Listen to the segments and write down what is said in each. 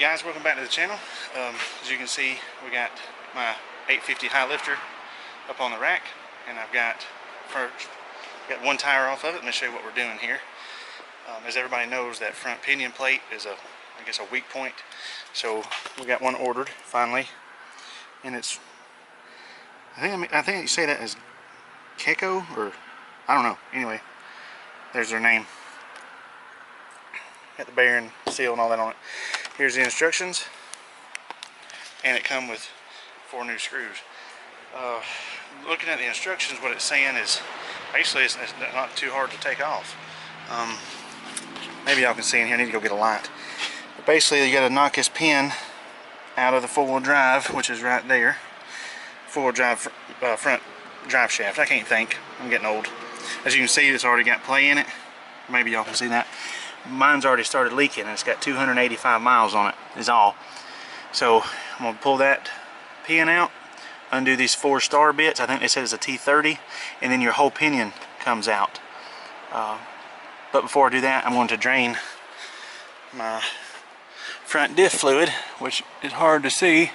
Guys, welcome back to the channel. As you can see, we got my 850 high lifter up on the rack, and I've got one tire off of it. Let me show you what we're doing here. As everybody knows, that front pinion plate is I guess a weak point. So we got one ordered finally, and it's I think you say that as Cecco, or I don't know. Anyway, there's their name. Got the bearing, seal, and all that on it. Here's the instructions, and it comes with 4 new screws. Looking at the instructions, what it's saying is basically it's not too hard to take off. Maybe y'all can see in here. I need to go get a light. But basically, you got to knock this pin out of the 4-wheel drive, which is right there. 4-wheel drive front drive shaft. I can't think. I'm getting old. As you can see, it's already got play in it. Maybe y'all can see that. Mine's already started leaking, and it's got 285 miles on it, is all. So I'm going to pull that pin out, undo these 4 star bits. I think they said it's a T30, and then your whole pinion comes out. But before I do that, I'm going to drain my front diff fluid, which is hard to see,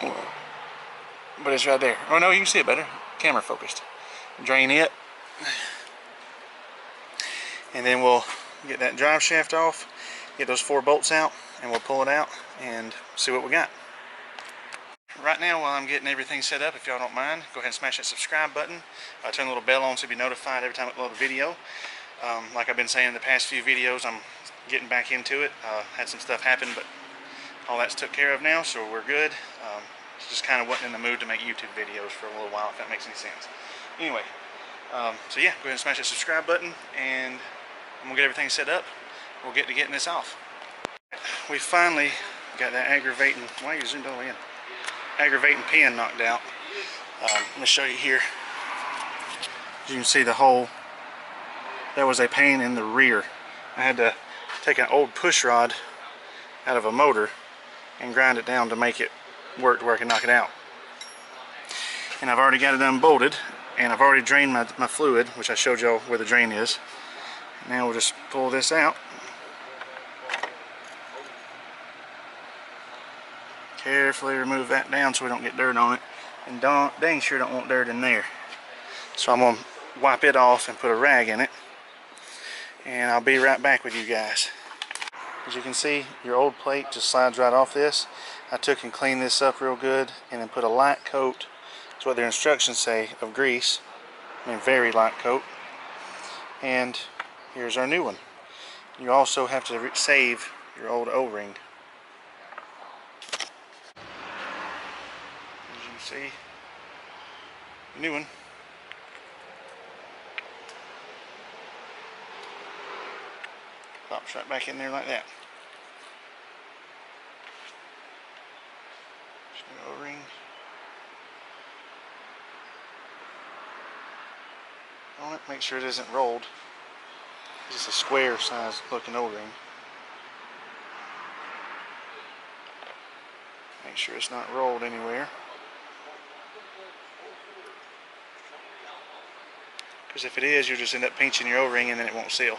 but it's right there. Oh no, you can see it better. Camera focused. Drain it, and then we'll get that drive shaft off, get those 4 bolts out, and we'll pull it out and see what we got. Right now, while I'm getting everything set up, if y'all don't mind, go ahead and smash that subscribe button. Turn the little bell on so you'll be notified every time I upload a video. Like I've been saying in the past few videos, I'm getting back into it. Had some stuff happen, but all that's took care of now, so we're good. Just kind of wasn't in the mood to make YouTube videos for a little while, if that makes any sense. Anyway, so yeah, go ahead and smash that subscribe button, and I'm gonna get everything set up. We'll get to getting this off. We finally got that aggravating, why are you zoomed all the way in? Aggravating pin knocked out. Let me show you here. As you can see, the hole, there was a pain in the rear. I had to take an old push rod out of a motor and grind it down to make it work to where I can knock it out. And I've already got it unbolted, and I've already drained my fluid, which I showed y'all where the drain is. Now we'll just pull this out. Carefully remove that down so we don't get dirt on it. And dang sure don't want dirt in there. So I'm going to wipe it off and put a rag in it. And I'll be right back with you guys. As you can see, your old plate just slides right off this. I took and cleaned this up real good and then put a light coat, that's what their instructions say, of grease. I mean, very light coat. And here's our new one. You also have to save your old O-ring. As you can see, the new one. Pops right back in there like that. Just an O-ring. On it, make sure it isn't rolled. Just a square size looking O-ring. Make sure it's not rolled anywhere, because if it is, you'll just end up pinching your O-ring and then it won't seal.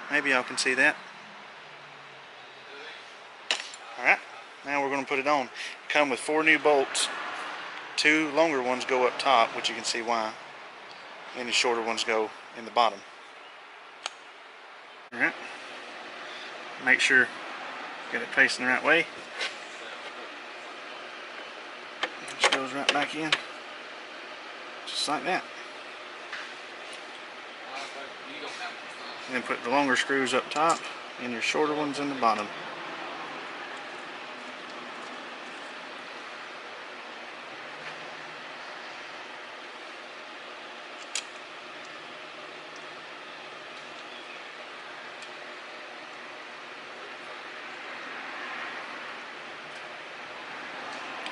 Maybe y'all can see that. Alright, now we're going to put it on. Come with 4 new bolts. 2 longer ones go up top, which you can see why, and the shorter ones go in the bottom. Alright, make sure get it facing the right way. Just goes right back in, just like that. And then put the longer screws up top and your shorter ones in the bottom.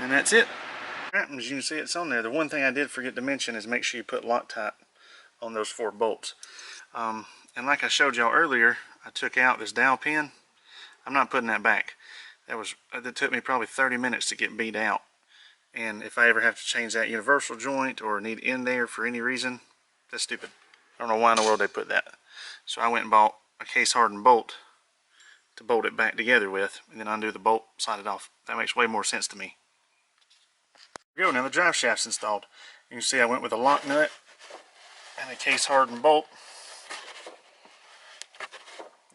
And that's it. As you can see, it's on there. The one thing I did forget to mention is make sure you put Loctite on those 4 bolts. And like I showed y'all earlier, I took out this dowel pin. I'm not putting that back. That took me probably 30 minutes to get beat out. And if I ever have to change that universal joint or need in there for any reason, that's stupid. I don't know why in the world they put that. So I went and bought a case hardened bolt to bolt it back together with, and then undo the bolt, slide it off. That makes way more sense to me. There we go, now the drive shaft's installed. You can see I went with a lock nut and a case hardened bolt.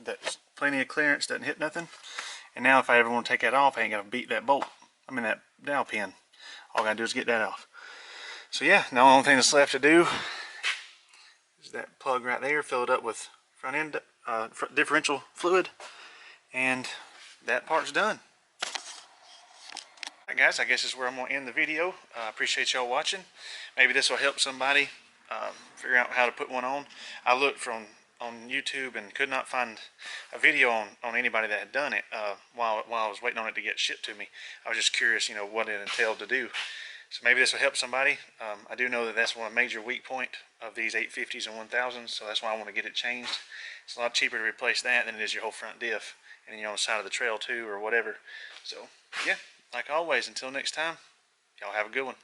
That's plenty of clearance, doesn't hit nothing. And now if I ever want to take that off, I ain't got to beat that bolt. I mean that dowel pin. All I got to do is get that off. So yeah, now the only thing that's left to do is that plug right there, fill it up with front end differential fluid, and that part's done. Alright guys, I guess this is where I'm going to end the video. I appreciate y'all watching. Maybe this will help somebody figure out how to put one on. I looked on YouTube and could not find a video on anybody that had done it while I was waiting on it to get shipped to me. I was just curious, you know, what it entailed to do. So maybe this will help somebody. I do know that that's one major weak point of these 850s and 1000s, so that's why I want to get it changed. It's a lot cheaper to replace that than it is your whole front diff, and then you're on the side of the trail too, or whatever. So yeah, like always, until next time, y'all have a good one.